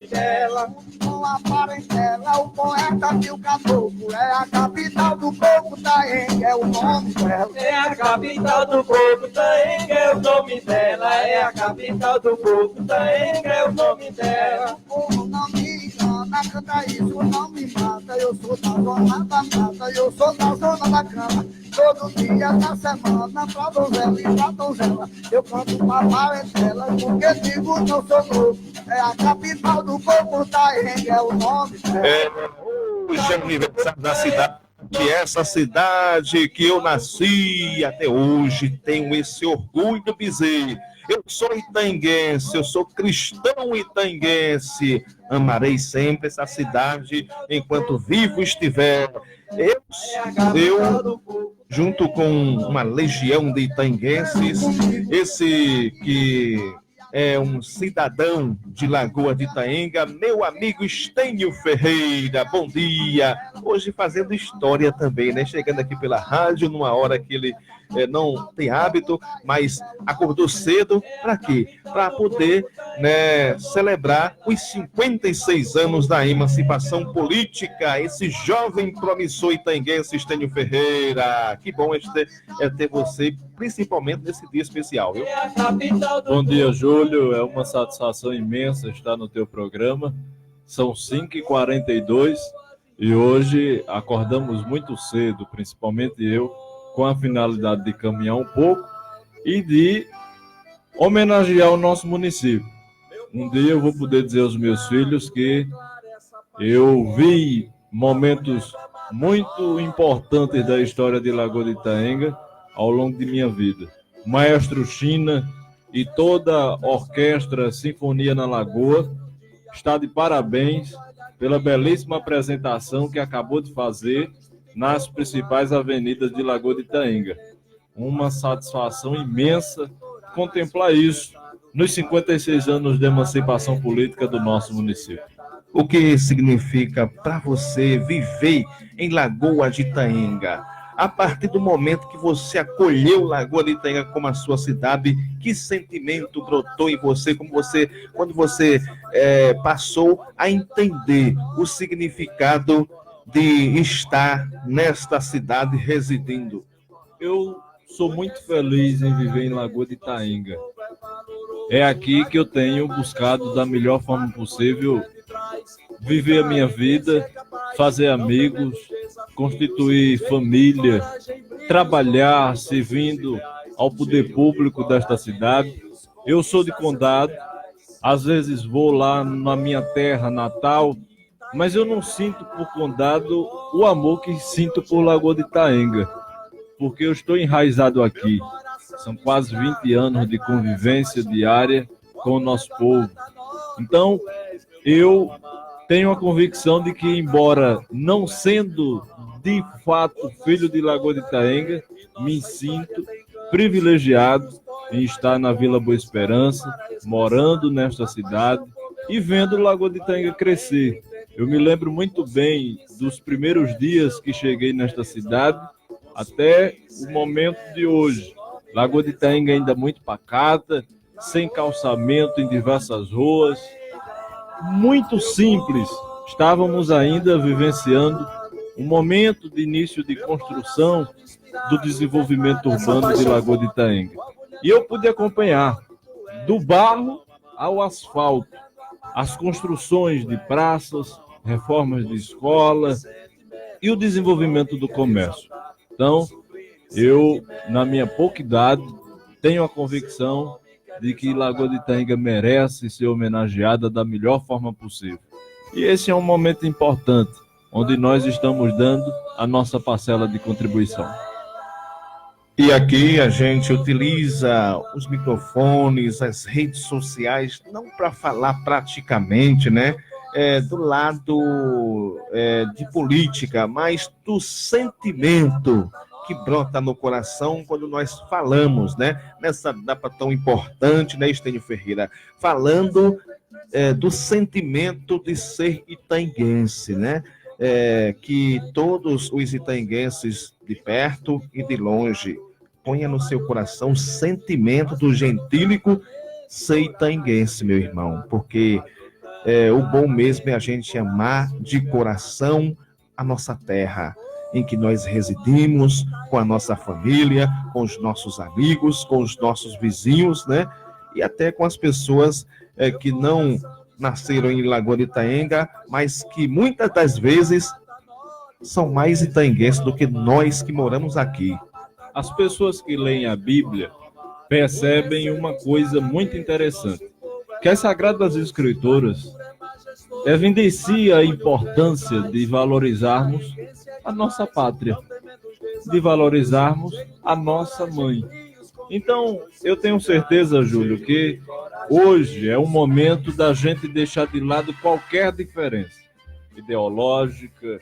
Ela, com a parentela, o poeta e o caboclo. É a capital do coco, Taenga é o nome dela. É a capital do coco, Taenga é o nome dela. É a capital do coco, Taenga é o nome dela. O povo não me engana, canta isso, não me mata. Eu sou da zona da mata, eu sou da zona da cana. Todo dia da semana, pra donzela e pra donzela, eu canto pra parentela, porque digo não sou louco. É a capital do coco, Taenga é o nome dela. Hoje é aniversário da cidade, essa cidade que eu nasci, até hoje tenho esse orgulho de dizer. Eu sou itanguense, eu sou cristão itanguense, amarei sempre essa cidade enquanto vivo estiver. Eu junto com uma legião de itanguenses, esse que é um cidadão de Lagoa de Itaenga, meu amigo Estênio Ferreira, bom dia. Hoje fazendo história também, né? Chegando aqui pela rádio numa hora que ele não tem hábito, mas acordou cedo, para quê? Para poder, né, celebrar os 56 anos da emancipação política, esse jovem promissor itaenguense Estênio Ferreira. Que bom ter você, principalmente nesse dia especial, viu? Bom dia, Júlio, é uma satisfação imensa estar no teu programa. São 5h42 e hoje acordamos muito cedo, principalmente eu, com a finalidade de caminhar um pouco e de homenagear o nosso município. Um dia eu vou poder dizer aos meus filhos que eu vi momentos muito importantes da história de Lagoa de Itaenga ao longo de minha vida. O Maestro China e toda a Orquestra Sinfonia na Lagoa está de parabéns pela belíssima apresentação que acabou de fazer nas principais avenidas de Lagoa de Itaenga. Uma satisfação imensa contemplar isso nos 56 anos de emancipação política do nosso município. O que significa para você viver em Lagoa de Itaenga? A partir do momento que você acolheu Lagoa de Itaenga como a sua cidade, que sentimento brotou em você, quando você passou a entender o significado de estar nesta cidade residindo? Eu sou muito feliz em viver em Lagoa de Itaenga. É aqui que eu tenho buscado da melhor forma possível viver a minha vida, fazer amigos, constituir família, trabalhar servindo ao poder público desta cidade. Eu sou de Condado, às vezes vou lá na minha terra natal, mas eu não sinto por Condado o amor que sinto por Lagoa de Itaenga, porque eu estou enraizado aqui. São quase 20 anos de convivência diária com o nosso povo. Então, eu tenho a convicção de que, embora não sendo de fato filho de Lagoa de Itaenga, me sinto privilegiado em estar na Vila Boa Esperança, morando nesta cidade e vendo Lagoa de Itaenga crescer. Eu me lembro muito bem dos primeiros dias que cheguei nesta cidade até o momento de hoje. Lagoa de Itaenga ainda muito pacata, sem calçamento em diversas ruas, muito simples. Estávamos ainda vivenciando um momento de início de construção do desenvolvimento urbano de Lagoa de Itaenga. E eu pude acompanhar do barro ao asfalto, as construções de praças, reformas de escolas e o desenvolvimento do comércio. Então, eu, na minha pouca idade, tenho a convicção de que Lagoa de Itaenga merece ser homenageada da melhor forma possível. E esse é um momento importante, onde nós estamos dando a nossa parcela de contribuição. E aqui a gente utiliza os microfones, as redes sociais, não para falar praticamente, né, do lado de política, mas do sentimento que brota no coração quando nós falamos, né, nessa data tão importante, né, Estênio Ferreira, falando do sentimento de ser itaenguense, né, que todos os itaenguenses de perto e de longe ponha no seu coração o sentimento do gentílico ser itaenguense, meu irmão, porque O bom mesmo é a gente amar de coração a nossa terra, em que nós residimos, com a nossa família, com os nossos amigos, com os nossos vizinhos, né? E até com as pessoas que não nasceram em Lagoa de Itaenga, mas que muitas das vezes são mais itaenguenses do que nós que moramos aqui. As pessoas que leem a Bíblia percebem uma coisa muito interessante, que as Sagradas Escrituras evidenciam a importância de valorizarmos a nossa pátria, de valorizarmos a nossa mãe. Então, eu tenho certeza, Júlio, que hoje é o momento da gente deixar de lado qualquer diferença ideológica,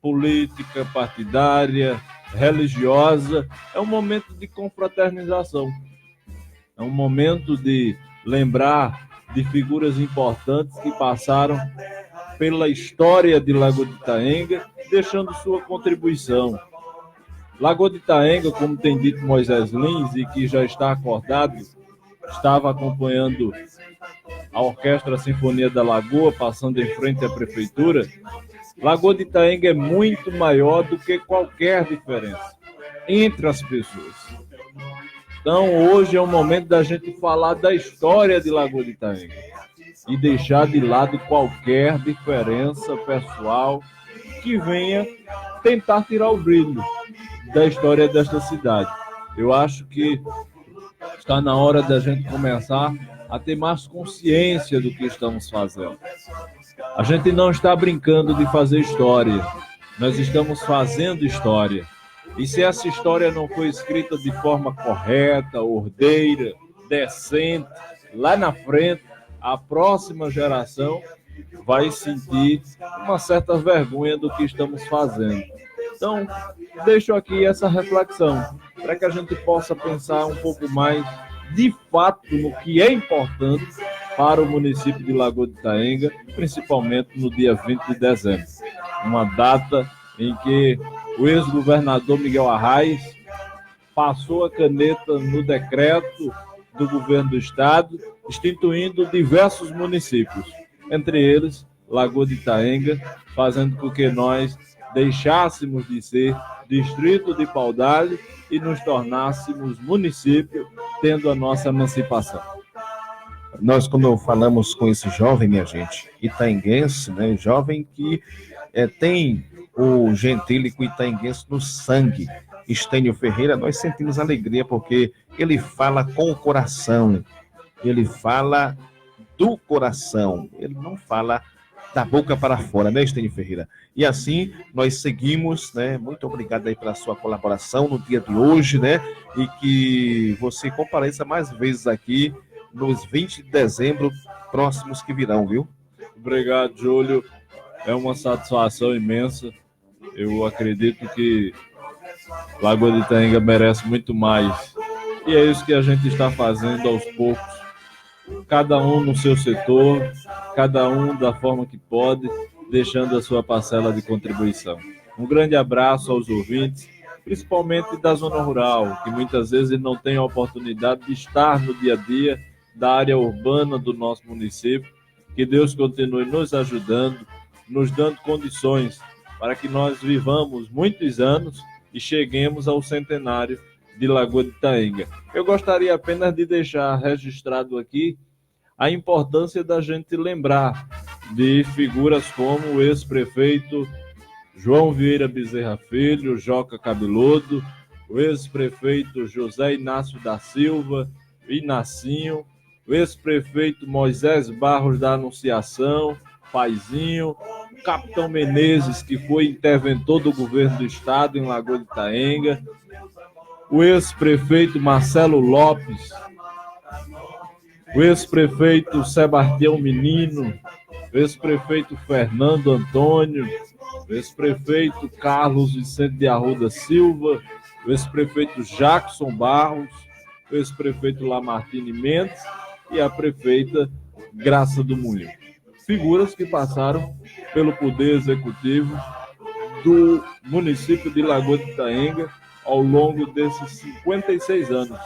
política, partidária, religiosa. É um momento de confraternização. É um momento de lembrar de figuras importantes que passaram pela história de Lagoa de Itaenga, deixando sua contribuição. Lagoa de Itaenga, como tem dito Moisés Lins, e que já está acordado, estava acompanhando a Orquestra Sinfonia da Lagoa, passando em frente à prefeitura. Lagoa de Itaenga é muito maior do que qualquer diferença entre as pessoas. Então, hoje é o momento da gente falar da história de Lagoa de Itaenga e deixar de lado qualquer diferença pessoal que venha tentar tirar o brilho da história desta cidade. Eu acho que está na hora da gente começar a ter mais consciência do que estamos fazendo. A gente não está brincando de fazer história, nós estamos fazendo história. E se essa história não foi escrita de forma correta, ordeira, decente, lá na frente, a próxima geração vai sentir uma certa vergonha do que estamos fazendo. Então, deixo aqui essa reflexão, para que a gente possa pensar um pouco mais, de fato, no que é importante para o município de Lagoa de Itaenga, principalmente no dia 20 de dezembro. Uma data em que o ex-governador Miguel Arraes passou a caneta no decreto do governo do estado, instituindo diversos municípios, entre eles Lagoa de Itaenga, fazendo com que nós deixássemos de ser distrito de Paudalho e nos tornássemos município, tendo a nossa emancipação. Nós, como falamos com esse jovem, minha gente, itaenguense, né, jovem que tem o gentílico itaenguense no sangue, Estênio Ferreira, nós sentimos alegria porque ele fala com o coração, ele fala do coração, ele não fala da boca para fora, né, Estênio Ferreira? E assim nós seguimos, né? Muito obrigado aí pela sua colaboração no dia de hoje, né? E que você compareça mais vezes aqui nos 20 de dezembro próximos que virão, viu? Obrigado, Júlio. É uma satisfação imensa. Eu acredito que Lagoa de Itaenga merece muito mais. E é isso que a gente está fazendo aos poucos. Cada um no seu setor, cada um da forma que pode, deixando a sua parcela de contribuição. Um grande abraço aos ouvintes, principalmente da zona rural, que muitas vezes não tem a oportunidade de estar no dia a dia da área urbana do nosso município. Que Deus continue nos ajudando, nos dando condições para que nós vivamos muitos anos e cheguemos ao centenário de Lagoa de Itaenga. Eu gostaria apenas de deixar registrado aqui a importância da gente lembrar de figuras como o ex-prefeito João Vieira Bezerra Filho, Joca Cabeludo, o ex-prefeito José Inácio da Silva, Inacinho, o ex-prefeito Moisés Barros da Anunciação, Paizinho, o capitão Menezes, que foi interventor do governo do estado em Lagoa de Itaenga, o ex-prefeito Marcelo Lopes, o ex-prefeito Sebastião Menino, o ex-prefeito Fernando Antônio, o ex-prefeito Carlos Vicente de Arruda Silva, o ex-prefeito Jackson Barros, o ex-prefeito Lamartine Mendes e a prefeita Graça do Moinho. Figuras que passaram pelo poder executivo do município de Lagoa de Itaenga ao longo desses 56 anos.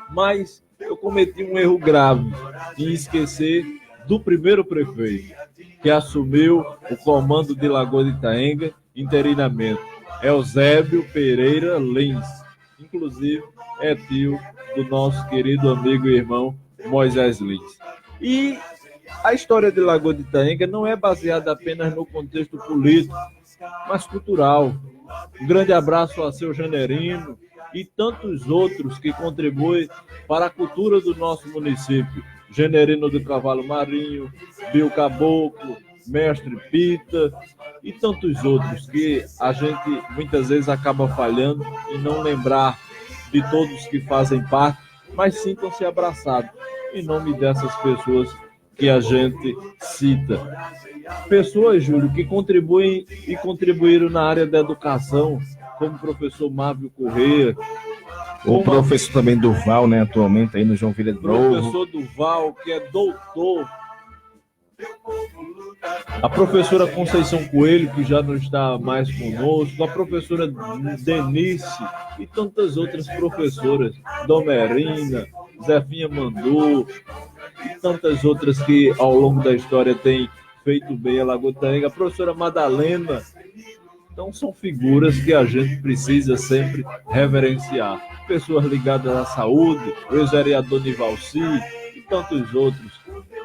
Mas eu cometi um erro grave em esquecer do primeiro prefeito que assumiu o comando de Lagoa de Itaenga interinamente, Eusébio Pereira Lins. Inclusive, é tio do nosso querido amigo e irmão Moisés Lins. E a história de Lagoa de Itaenga não é baseada apenas no contexto político, mas cultural. Um grande abraço a seu Janerino e tantos outros que contribuem para a cultura do nosso município. Janerino do Cavalo Marinho, Bill Caboclo, Mestre Pita e tantos outros que a gente muitas vezes acaba falhando em não lembrar de todos que fazem parte, mas sintam-se abraçados em nome dessas pessoas que a gente cita. Pessoas, Júlio, que contribuem e contribuíram na área da educação, como o professor Mávio Corrêa. O professor também Durval, né, atualmente aí no João Vila de Novo. O professor Durval, que é doutor. A professora Conceição Coelho, que já não está mais conosco. A professora Denise e tantas outras professoras. Domerina, Zefinha Mandu e tantas outras que ao longo da história têm feito bem a Lagoa de Itaenga. A professora Madalena. Então são figuras que a gente precisa sempre reverenciar. Pessoas ligadas à saúde, o ex-vereador Nivalci e tantos outros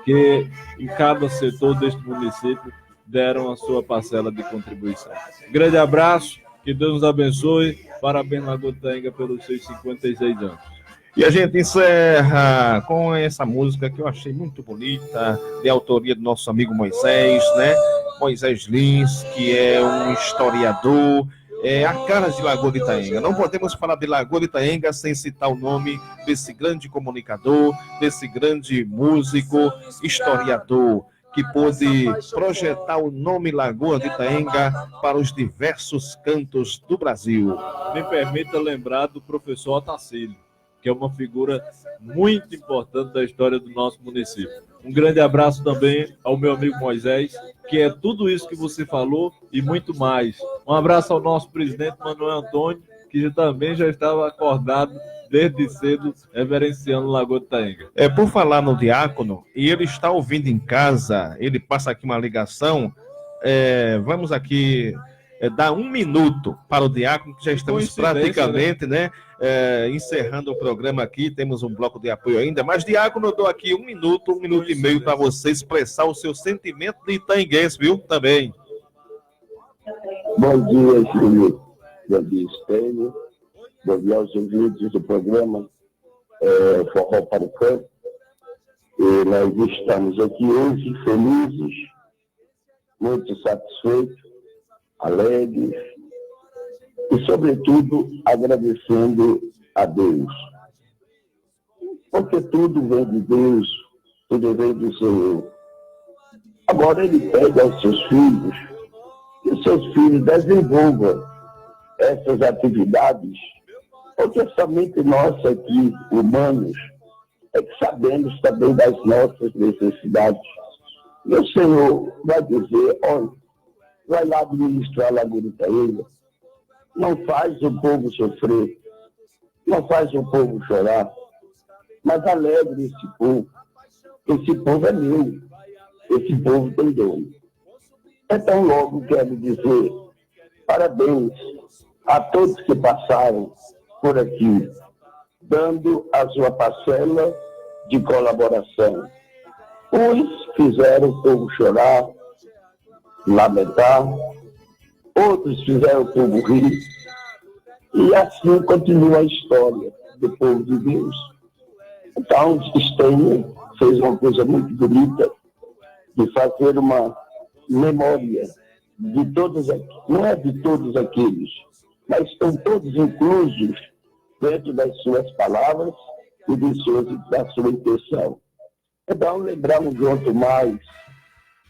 que em cada setor deste município deram a sua parcela de contribuição. Grande abraço, que Deus nos abençoe. Parabéns, Lagoa de Itaenga, pelos seus 56 anos. E a gente encerra com essa música que eu achei muito bonita, de autoria do nosso amigo Moisés, né? Moisés Lins, que é um historiador, a cara de Lagoa de Itaenga. Não podemos falar de Lagoa de Itaenga sem citar o nome desse grande comunicador, desse grande músico, historiador, que pôde projetar o nome Lagoa de Itaenga para os diversos cantos do Brasil. Me permita lembrar do professor Otacílio, que é uma figura muito importante da história do nosso município. Um grande abraço também ao meu amigo Moisés, que é tudo isso que você falou e muito mais. Um abraço ao nosso presidente Manuel Antônio, que também já estava acordado desde cedo, reverenciando Lagoa de Itaenga. Por falar no diácono, e ele está ouvindo em casa, ele passa aqui uma ligação, vamos aqui dar 1 minuto para o diácono, que já estamos praticamente, né? Encerrando o programa aqui, temos um bloco de apoio ainda, mas diácono, eu dou aqui 1 minuto, 1 minuto e meio para você expressar o seu sentimento de itaenguense, viu? Também. Bom dia, Júlio. Bom dia, Estênio. Bom dia aos ouvintes do programa Forró para o Campo. E nós estamos aqui hoje felizes, muito satisfeitos, alegres e, sobretudo, agradecendo a Deus. Porque tudo vem de Deus, tudo vem do Senhor. Agora Ele pede aos seus filhos que os seus filhos desenvolvam essas atividades, porque somente nós aqui, humanos, é que sabemos também das nossas necessidades. E o Senhor vai dizer, olha, vai lá administrar a Lagoa de Itaenga, não faz o povo sofrer, não faz o povo chorar, mas alegre esse povo. Esse povo é meu, esse povo tem dono. Então logo quero dizer parabéns a todos que passaram por aqui, dando a sua parcela de colaboração. Uns fizeram o povo chorar, lamentar, outros fizeram o povo rir, e assim continua a história do povo de Deus. Então, Estênio fez uma coisa muito bonita, de fazer uma memória de todos, não é de todos aqueles, mas estão todos inclusos dentro das suas palavras e da sua intenção. Então, lembramos junto mais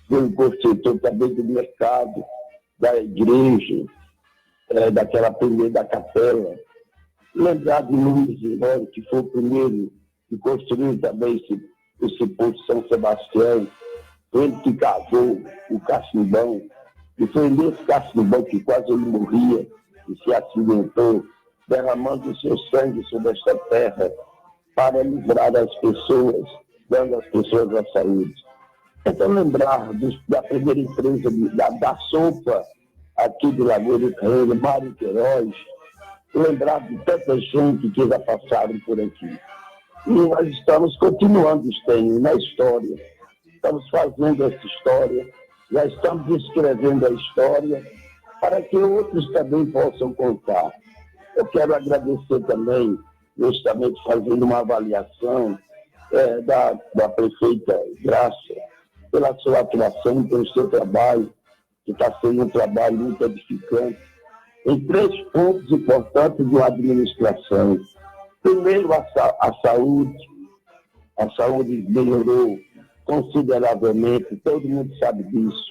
do construtor também do mercado, da igreja, daquela primeira capela. Lembrar de Luiz Irmão, que foi o primeiro que construiu também esse posto de São Sebastião. Ele que cavou o Caçambão, e foi nesse Caçambão que quase ele morria e se acidentou, derramando o seu sangue sobre esta terra para livrar as pessoas, dando às pessoas a saúde. Então, lembrar da primeira empresa da sopa aqui de Lagoa de Itaenga, Mário Queiroz, lembrar de tanta gente que já passaram por aqui. E nós estamos continuando, Estênio, na história. Estamos fazendo essa história, já estamos escrevendo a história para que outros também possam contar. Eu quero agradecer também, justamente fazendo uma avaliação da prefeita Graça, pela sua atuação, pelo seu trabalho, que está sendo um trabalho muito edificante, em 3 pontos importantes de uma administração. Primeiro, a saúde. A saúde melhorou consideravelmente, todo mundo sabe disso.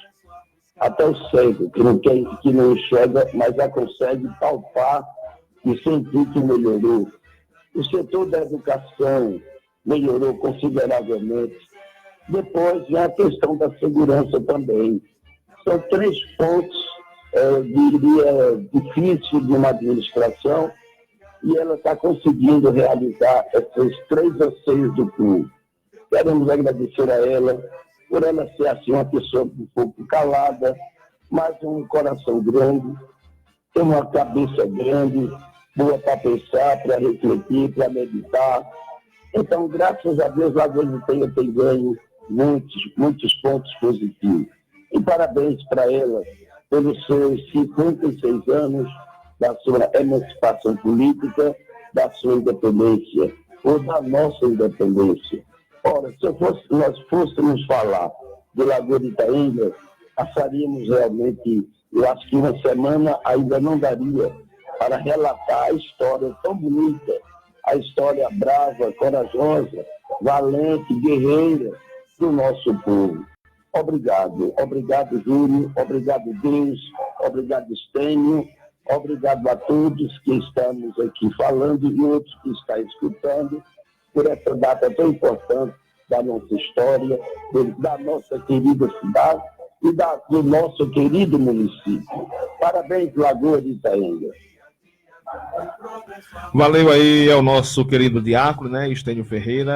Até o cego, que não enxerga, mas já consegue palpar e sentir que melhorou. O setor da educação melhorou consideravelmente. Depois vem a questão da segurança também. São 3 pontos, diria, difíceis de uma administração, e ela está conseguindo realizar esses 3 anseios do povo. Queremos agradecer a ela, por ela ser assim uma pessoa um pouco calada, mas um coração grande, tem uma cabeça grande, boa para pensar, para refletir, para meditar. Então, graças a Deus, Lagoa de Itaenga tem ganho muitos pontos positivos. E parabéns para ela pelos seus 56 anos da sua emancipação política, da sua independência, ou da nossa independência. Ora, se nós fôssemos falar de Lagoa de Itaenga, passaríamos realmente, eu acho que uma semana ainda não daria para relatar a história tão bonita, a história brava, corajosa, valente, guerreira do nosso povo. Obrigado. Obrigado, Júlio. Obrigado, Deus. Obrigado, Estênio. Obrigado a todos que estamos aqui falando e outros que estão escutando por essa data tão importante da nossa história, da nossa querida cidade e do nosso querido município. Parabéns, Lagoa de Itaenga. Valeu aí ao nosso querido diácono, né, Estênio Ferreira,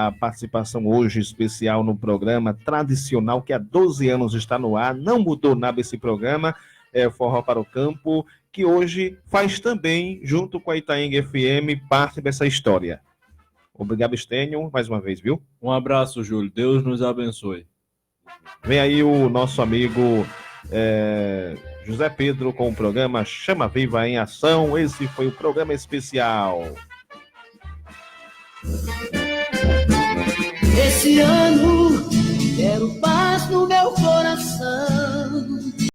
a participação hoje especial no programa tradicional que há 12 anos está no ar, não mudou nada esse programa, é Forró para o Campo, que hoje faz também, junto com a Itaenga FM, parte dessa história. Obrigado, Estênio, mais uma vez, viu? Um abraço, Júlio. Deus nos abençoe. Vem aí o nosso amigo José Pedro com o programa Chama Viva em Ação. Esse foi o programa especial. Esse ano quero paz no meu coração.